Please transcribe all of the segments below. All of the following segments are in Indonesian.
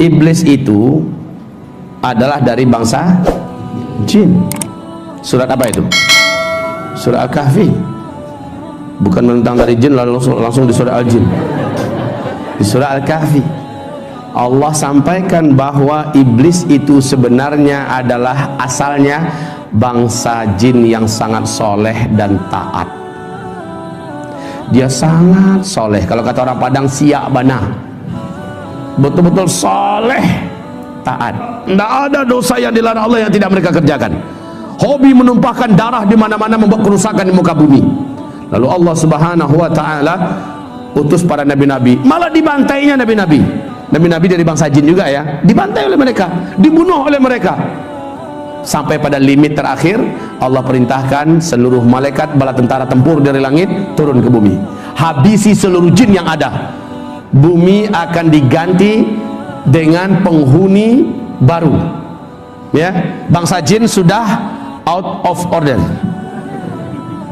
iblis itu adalah dari bangsa jin. Surat apa itu? Surat Al-Kahfi. Bukan menentang dari jin lalu langsung di surat Al-Jin. Di surat Al-Kahfi Allah sampaikan bahwa iblis itu sebenarnya adalah asalnya bangsa jin yang sangat soleh dan taat. Dia sangat soleh, kalau kata orang Padang siak bana, betul-betul soleh, taat. Tidak ada dosa yang dilarang Allah yang tidak mereka kerjakan. Hobi menumpahkan darah di mana-mana, membuat kerusakan di muka bumi. Lalu Allah Subhanahu wa taala utus para nabi-nabi, malah dibantainya nabi-nabi. Nabi-nabi dari bangsa jin juga ya, dibantai oleh mereka, dibunuh oleh mereka. Sampai pada limit terakhir Allah perintahkan seluruh malaikat bala tentara tempur dari langit turun ke bumi, habisi seluruh jin yang ada. Bumi akan diganti dengan penghuni baru ya. Bangsa jin sudah out of order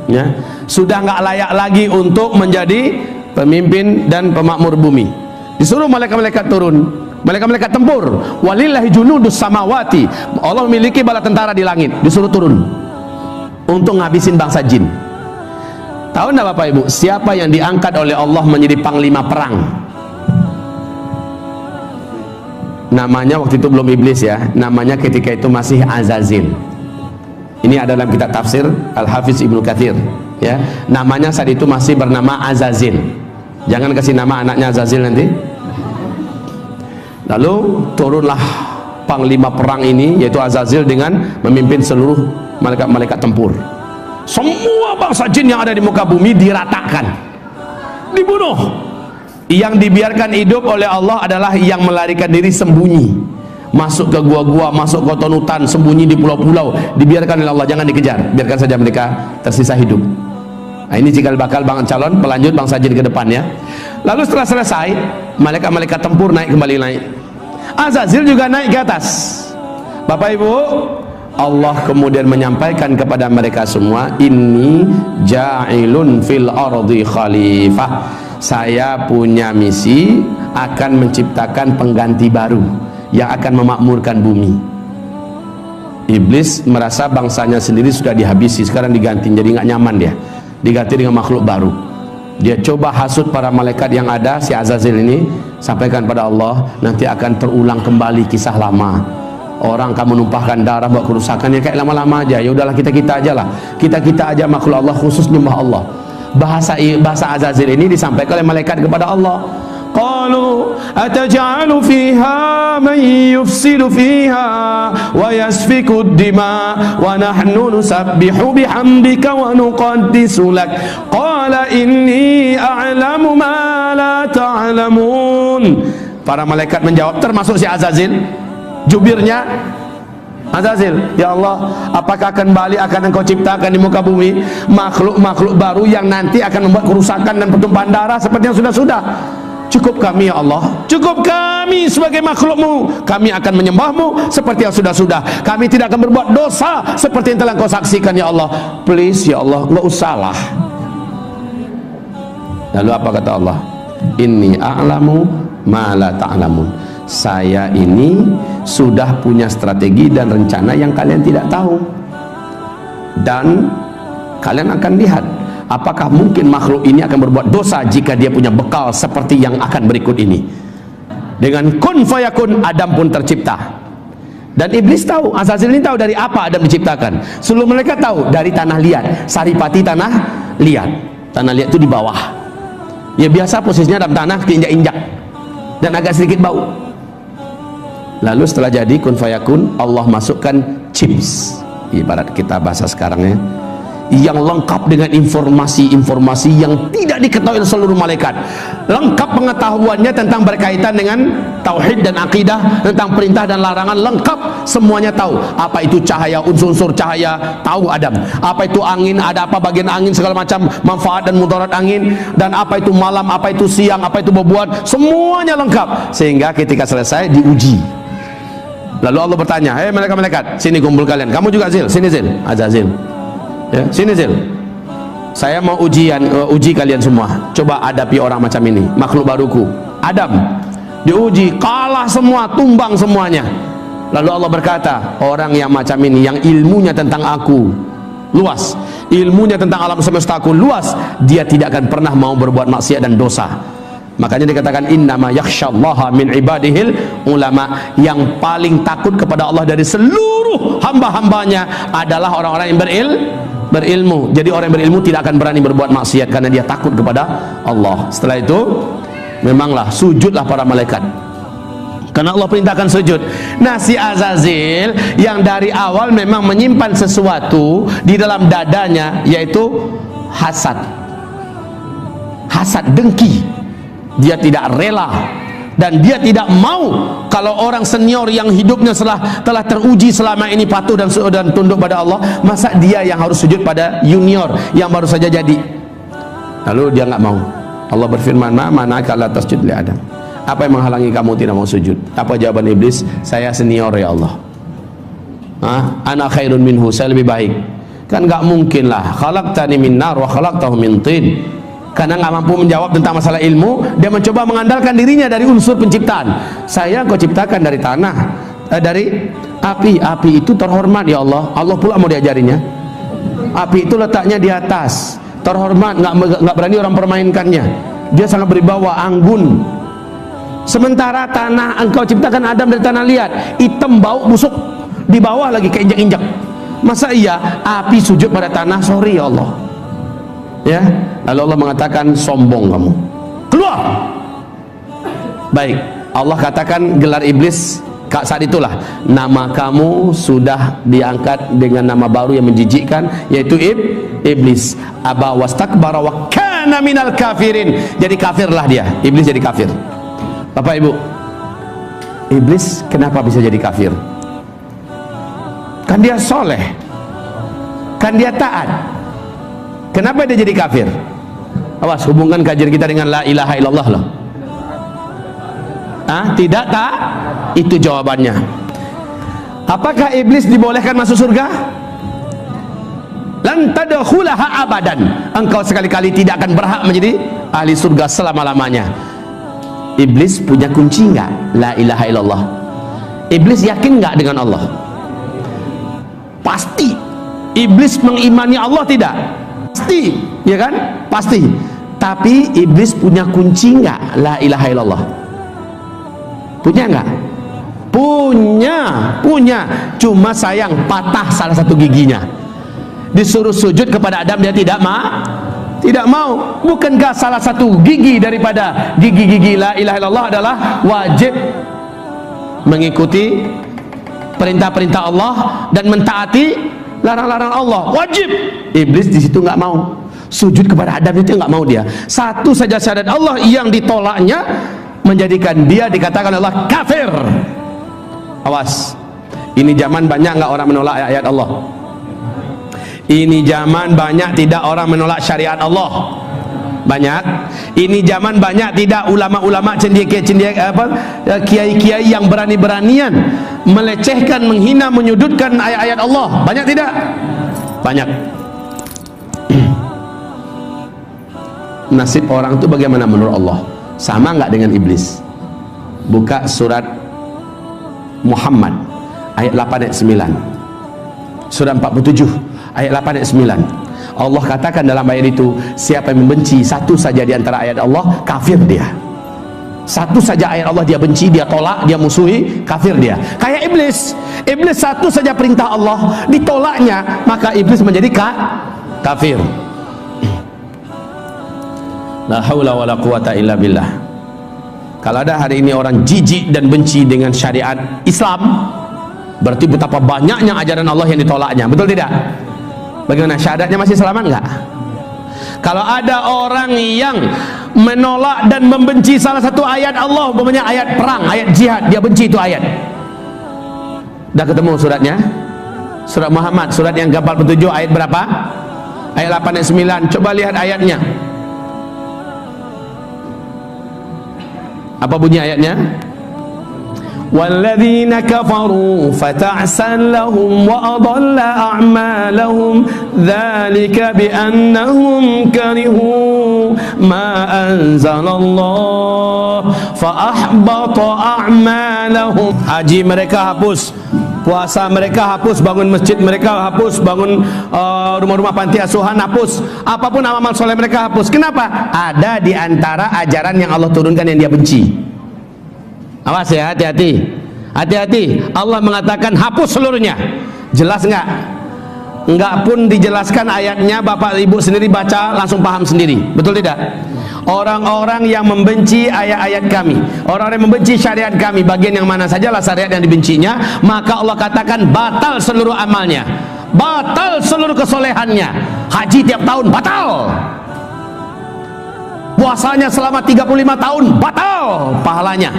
ya, sudah nggak layak lagi untuk menjadi pemimpin dan pemakmur bumi. Disuruh malaikat-malaikat turun, malaikat-malaikat tempur. Walillahi junudus samawati, Allah memiliki bala tentara di langit, disuruh turun untuk ngabisin bangsa jin. Tahu enggak Bapak Ibu, siapa yang diangkat oleh Allah menjadi panglima perang? Namanya waktu itu belum iblis ya, namanya ketika itu masih Azazil. Ini adalah kitab tafsir Al-Hafiz Ibnu Katsir ya. Namanya saat itu masih bernama Azazil. Jangan kasih nama anaknya Azazil nanti. Lalu turunlah panglima perang ini, yaitu Azazil, dengan memimpin seluruh malaikat-malaikat tempur. Semua bangsa jin yang ada di muka bumi diratakan, dibunuh. Yang dibiarkan hidup oleh Allah adalah yang melarikan diri sembunyi, masuk ke gua-gua, masuk ke hutan, sembunyi di pulau-pulau, dibiarkan oleh Allah, jangan dikejar, biarkan saja mereka tersisa hidup. Nah, ini jika bakal calon pelanjut bangsa jin ke depan ya. Lalu setelah selesai, malaikat-malaikat tempur kembali naik. Azazil juga naik ke atas. Bapak Ibu, Allah kemudian menyampaikan kepada mereka semua, inni ja'ilun fil ardi khalifah. Saya punya misi akan menciptakan pengganti baru yang akan memakmurkan bumi. Iblis merasa bangsanya sendiri sudah dihabisi, sekarang diganti, jadi nggak nyaman dia, diganti dengan makhluk baru. Dia coba hasut para malaikat yang ada, si Azazil ini, sampaikan pada Allah, nanti akan terulang kembali kisah lama. Orang kamu numpahkan darah buat kerusakan, ya kayak lama-lama aja. Ya udahlah, kita aja lah, kita aja makhluk Allah, khusus nyembah Allah. Bahasa Azazil ini disampaikan oleh malaikat kepada Allah. Qalu ataj'alu fiha man yufsidu fiha wa yasfiku ad-dima wa nahnu nusabbihu bihamdika wa nuqaddisu lak qala inni a'lamu ma la ta'lamun. Para malaikat menjawab, termasuk si Azazil, jubirnya Azazil, ya Allah, apakah kembali akan engkau ciptakan di muka bumi makhluk-makhluk baru yang nanti akan membuat kerusakan dan pertumpahan darah seperti yang sudah-sudah? Cukup kami ya Allah, cukup kami sebagai makhlukmu, kami akan menyembahmu seperti yang sudah-sudah, kami tidak akan berbuat dosa seperti yang telah kau saksikan ya Allah. Please ya Allah, nggak usahlah. Lalu apa kata Allah? Inni a'lamu ma la ta'lamun. Saya ini sudah punya strategi dan rencana yang kalian tidak tahu, dan kalian akan lihat apakah mungkin makhluk ini akan berbuat dosa jika dia punya bekal seperti yang akan berikut ini. Dengan kun fayakun, Adam pun tercipta. Dan iblis tahu, Azazil ini tahu dari apa Adam diciptakan. Seluruh mereka tahu dari tanah liat, saripati tanah liat. Tanah liat itu di bawah ya, biasa posisinya dalam tanah, keinjak-injak dan agak sedikit bau. Lalu setelah jadi kun fayakun, Allah masukkan chips, ibarat kita bahasa sekarang ya, yang lengkap dengan informasi-informasi yang tidak diketahui oleh seluruh malaikat. Lengkap pengetahuannya tentang berkaitan dengan tauhid dan akidah, tentang perintah dan larangan, lengkap semuanya tahu. Apa itu cahaya, unsur-unsur cahaya, tahu Adam. Apa itu angin, ada apa bagian angin, segala macam manfaat dan mudarat angin, dan apa itu malam, apa itu siang, apa itu bebuan, semuanya lengkap. Sehingga ketika selesai diuji. Lalu Allah bertanya, hei malaikat-malaikat, sini kumpul kalian. Kamu juga Zil, sini Zil, Azazil. Ya, sini Zil, saya mau uji kalian semua. Coba hadapi orang macam ini, makhluk baruku, Adam. diuji, kalah semua, tumbang semuanya. Lalu Allah berkata, orang yang macam ini, yang ilmunya tentang aku luas, ilmunya tentang alam semesta aku luas, dia tidak akan pernah mau berbuat maksiat dan dosa. Makanya dikatakan innama yakhsyallaha min ibadihil ulama, yang paling takut kepada Allah dari seluruh hamba-hambanya adalah orang-orang yang berilmu. Jadi orang yang berilmu tidak akan berani berbuat maksiat karena dia takut kepada Allah. Setelah itu memanglah sujudlah para malaikat, karena Allah perintahkan sujud. Nah, si Azazil yang dari awal memang menyimpan sesuatu di dalam dadanya, yaitu hasad, dengki. Dia tidak rela dan dia tidak mau kalau orang senior yang hidupnya telah teruji selama ini patuh dan tunduk pada Allah, masa dia yang harus sujud pada junior yang baru saja jadi. Lalu dia nggak mau. Allah berfirman, ma mana'aka la tasjud li Adam. Apa yang menghalangi kamu tidak mau sujud? Apa jawaban iblis? Saya senior ya Allah. Ana khairun minhu, saya lebih baik. Kan nggak mungkin lah, khalaqtani min nar wa khalaqtahu min tin. Karena nggak mampu menjawab tentang masalah ilmu, dia mencoba mengandalkan dirinya dari unsur penciptaan. Saya kau ciptakan dari tanah, dari api. Api itu terhormat ya Allah. Allah pula mau diajarinya. Api itu letaknya di atas, terhormat, nggak berani orang permainkannya. Dia sangat berwibawa, anggun. Sementara tanah, engkau ciptakan Adam dari tanah liat, hitam, bau, busuk, di bawah lagi keinjak-injak. Masa iya api sujud pada tanah? Sorry ya Allah. Ya, lalu Allah mengatakan, sombong kamu, keluar. Baik, Allah katakan gelar iblis saat itulah, nama kamu sudah diangkat dengan nama baru yang menjijikkan, yaitu iblis. Aba wastakbara wa kana minal kafirin. Jadi kafirlah dia, iblis jadi kafir. Bapak Ibu, iblis kenapa bisa jadi kafir? Kan dia soleh, kan dia taat. Kenapa dia jadi kafir? Awas, hubungkan kajian kita dengan la ilaha illallah loh. Tidak tak? Itu jawabannya. Apakah iblis dibolehkan masuk surga? Lan tadkhulaha abadan. Engkau sekali-kali tidak akan berhak menjadi ahli surga selama-lamanya. Iblis punya kunci enggak? La ilaha illallah. Iblis yakin enggak dengan Allah? Pasti. Iblis mengimani Allah tidak? Pasti, ya kan? Pasti. Tapi iblis punya kunci enggak la ilaha illallah? Punya enggak? Punya. Cuma sayang patah salah satu giginya. Disuruh sujud kepada Adam, dia tidak mau. Bukankah salah satu gigi daripada gigi-gigi la ilaha illallah adalah wajib mengikuti perintah-perintah Allah dan mentaati larang-larang Allah? Wajib. Iblis di situ nggak mau. Sujud kepada Adam itu nggak mau dia. Satu saja syahadat Allah yang ditolaknya menjadikan dia dikatakan Allah kafir. Awas, ini zaman banyak nggak orang menolak ayat Allah. Ini zaman banyak tidak orang menolak syariat Allah. Banyak. Ini zaman banyak tidak ulama-ulama kiai-kiai yang berani-beranian melecehkan, menghina, menyudutkan ayat-ayat Allah. Banyak tidak? Banyak. Nasib orang itu bagaimana menurut Allah? Sama nggak dengan iblis? Buka surat Muhammad ayat 8 ayat 9. Surat 47 ayat 8 ayat 9. Allah katakan dalam ayat itu, siapa yang membenci satu saja di antara ayat Allah, kafir dia. Satu saja ayat Allah dia benci, dia tolak, dia musuhi, kafir dia. Kayak iblis. Iblis satu saja perintah Allah ditolaknya, maka iblis menjadi kafir. La haula wala quwata illa billah. Kalau ada hari ini orang jijik dan benci dengan syariat Islam, berarti betapa banyaknya ajaran Allah yang ditolaknya. Betul tidak? Bagaimana, syahadatnya masih selamat enggak? Kalau ada orang yang menolak dan membenci salah satu ayat Allah, umpamanya ayat perang, ayat jihad, dia benci itu ayat. Dah ketemu suratnya? Surat Muhammad, surat yang ke-47 ayat berapa? Ayat 8 ayat 9. Coba lihat ayatnya. Apa bunyi ayatnya? وَالَّذِينَ كَفَرُوا فَتَعْسًا لَهُمْ وَأَضَلَّ أَعْمَالَهُمْ ذَلِكَ بِأَنَّهُمْ كَرِهُوا مَا أَنزَلَ اللَّهُ fa ahbata a'malahum. Haji mereka hapus, puasa mereka hapus, bangun masjid mereka hapus, bangun rumah-rumah panti asuhan hapus, apapun amal soleh mereka hapus. Kenapa? Ada di antara ajaran yang Allah turunkan yang dia benci. Awas ya, hati-hati, hati-hati. Allah mengatakan hapus seluruhnya. Jelas enggak? Enggak pun dijelaskan ayatnya, bapak ibu sendiri baca langsung paham sendiri, betul tidak? Orang-orang yang membenci ayat-ayat kami, orang-orang yang membenci syariat kami, bagian yang mana sajalah syariat yang dibencinya, maka Allah katakan batal seluruh amalnya, batal seluruh kesolehannya. Haji tiap tahun batal, puasanya selama 35 tahun batal pahalanya,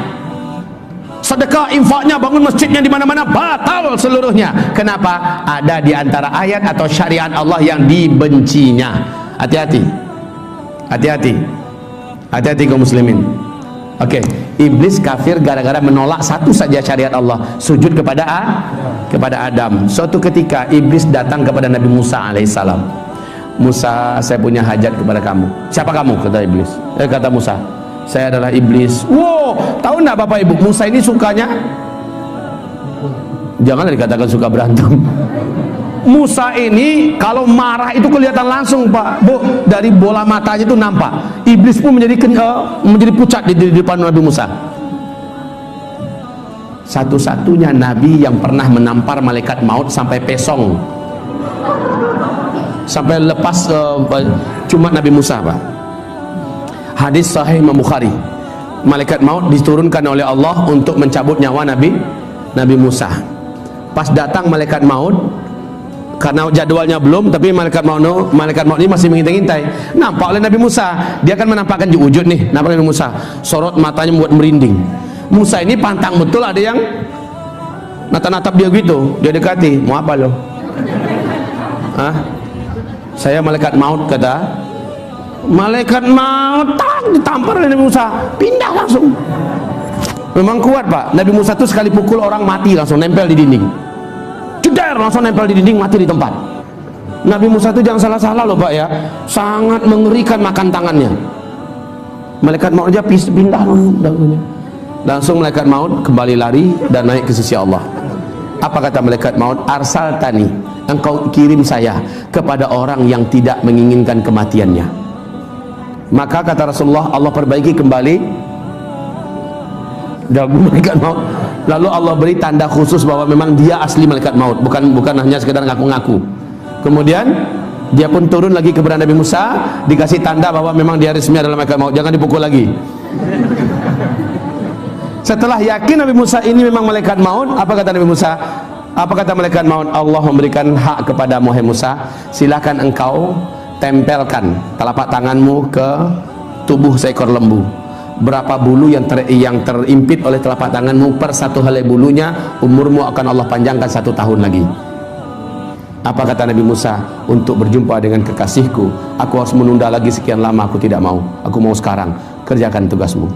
sedekah infaknya, bangun masjidnya di mana-mana batal seluruhnya. Kenapa? Ada di antara ayat atau syariat Allah yang dibencinya. Hati-hati, hati-hati, hati-hati kaum muslimin. Oke, iblis kafir gara-gara menolak satu saja syariat Allah, sujud kepada Adam. Suatu ketika iblis datang kepada Nabi Musa alaihissalam. Musa, saya punya hajat kepada kamu. Siapa kamu? Kata iblis. Kata Musa, saya adalah iblis. Wow, tahu enggak Bapak Ibu, Musa ini sukanya, jangan dikatakan suka berantem. Musa ini kalau marah itu kelihatan langsung Pak Bu, dari bola matanya itu nampak. Iblis pun menjadi pucat di depan Nabi Musa. Satu-satunya nabi yang pernah menampar malaikat maut sampai pesong, sampai lepas, cuma Nabi Musa Pak. Hadis sahih Imam Bukhari, malaikat maut diturunkan oleh Allah untuk mencabut nyawa Nabi Musa. Pas datang malaikat maut, karena jadwalnya belum, tapi malaikat maut ini masih mengintai-intai. Nampak oleh Nabi Musa, dia akan menampakkan wujud nih, nampak Nabi Musa, sorot matanya membuat merinding. Musa ini pantang betul, ada yang natap-natap dia gitu, dia dekati. Mau apa lo? Hah? Saya malaikat maut, kata malaikat maut, ditampar oleh Nabi Musa, pindah langsung. Memang kuat Pak, Nabi Musa itu sekali pukul orang mati langsung nempel di dinding, ceder langsung nempel di dinding, mati di tempat. Nabi Musa itu jangan salah-salah loh Pak ya, sangat mengerikan makan tangannya. Malaikat maut aja pindah langsung, malaikat maut kembali lari dan naik ke sisi Allah. Apa kata malaikat maut? Arsal tani, engkau kirim saya kepada orang yang tidak menginginkan kematiannya. Maka kata Rasulullah, Allah perbaiki kembali dagu malaikat maut. Lalu Allah beri tanda khusus bahwa memang dia asli malaikat maut, bukan hanya sekedar ngaku-ngaku. Kemudian dia pun turun lagi kepada Nabi Musa, dikasih tanda bahwa memang dia resmi adalah malaikat maut, jangan dipukul lagi. Setelah yakin Nabi Musa ini memang malaikat maut, apa kata Nabi Musa? Apa kata malaikat maut? Allah memberikan hak kepada Muhammad Musa, silakan engkau tempelkan telapak tanganmu ke tubuh seekor lembu. Berapa bulu yang terimpit oleh telapak tanganmu, per satu helai bulunya umurmu akan Allah panjangkan 1 tahun lagi. Apa kata Nabi Musa? Untuk berjumpa dengan kekasihku, aku harus menunda lagi sekian lama, aku tidak mau, aku mau sekarang, kerjakan tugasmu.